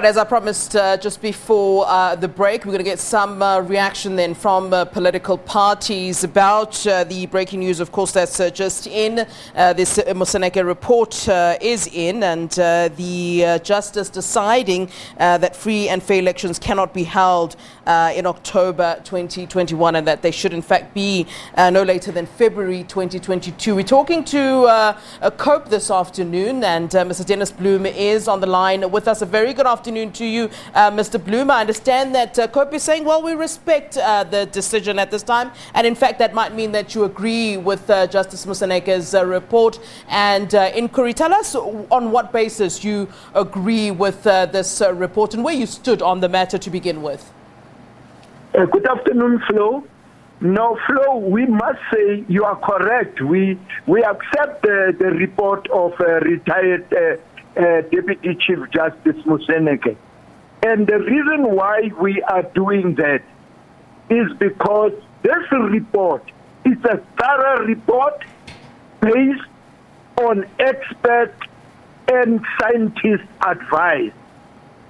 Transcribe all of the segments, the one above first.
As I promised just before the break, we're going to get some reaction then from political parties about the breaking news, of course, that's just in. This Moseneke Report is in, and the Justice deciding that free and fair elections cannot be held in October 2021 and that they should in fact be no later than February 2022. We're talking to COPE this afternoon, and Mr. Dennis Bloem is on the line with us. A very good afternoon to you, Mr. Bloem. I understand that COPE is saying, well, we respect the decision at this time, and in fact that might mean that you agree with Justice Moseneke's report and inquiry. Tell us on what basis you agree with this report and where you stood on the matter to begin with. Good afternoon, Flo. No, Flo, we must say you are correct. We accept the report of retired Deputy Chief Justice Moseneke. And the reason why we are doing that is because this report is a thorough report based on expert and scientist advice.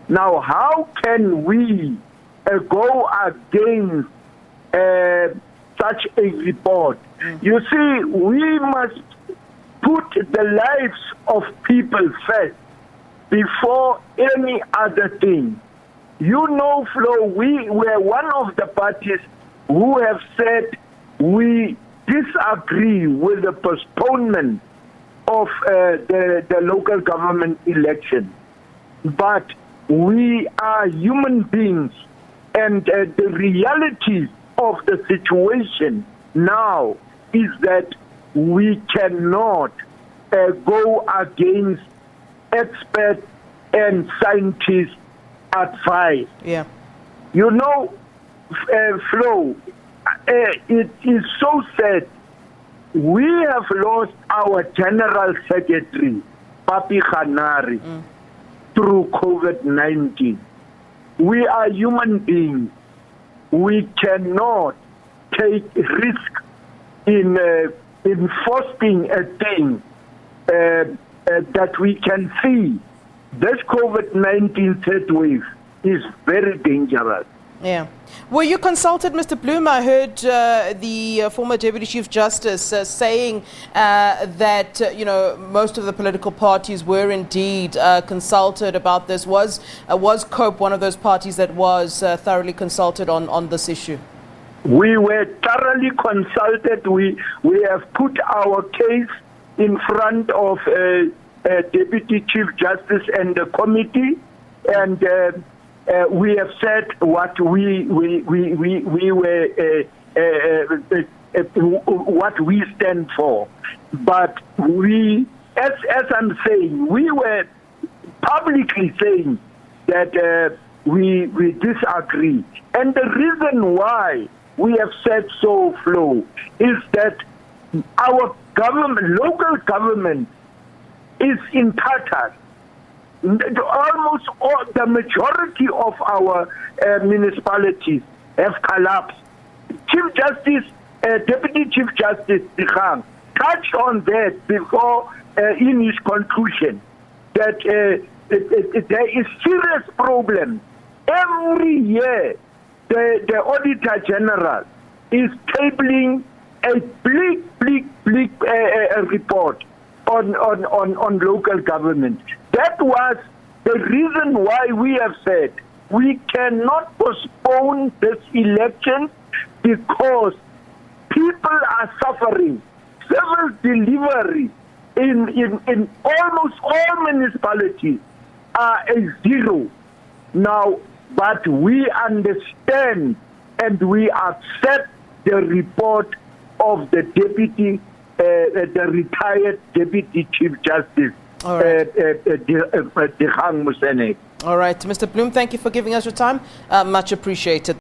Now, how can we go against such a report? You see, we must put the lives of people first before any other thing. You know, Flo, we were one of the parties who have said we disagree with the postponement of the local government election. But we are human beings, and the reality of the situation now is that we cannot go against expert and scientist advice. Yeah. You know, Flo, it is so sad. We have lost our General Secretary, Papi Khanari, through COVID-19. We are human beings. We cannot take risk in fostering a thing that we can see. This COVID-19 third wave is very dangerous. Yeah. Were you consulted, Mr. Bloem? I heard the former Deputy Chief Justice saying that most of the political parties were indeed consulted about this. Was COPE one of those parties that was thoroughly consulted on this issue? We were thoroughly consulted. We have put our case in front of Deputy Chief Justice and the committee, and we have said what what we stand for. But we, as I'm saying, we were publicly saying that we disagree, and the reason why we have said so, Flo, is that our government, local government, is in tatters. Almost all, the majority of our municipalities have collapsed. Chief Justice, Deputy Chief Justice Dikgang touched on that before in his conclusion, that there is serious problem. Every year, the Auditor General is tabling a bleak report on local government. That was the reason why we have said we cannot postpone this election, because people are suffering. Service delivery in almost all municipalities are a zero. Now, but we understand and we accept the report of the the retired Deputy Chief Justice, Dikgang Moseneke. All right, Mr. Bloem, thank you for giving us your time. Much appreciated.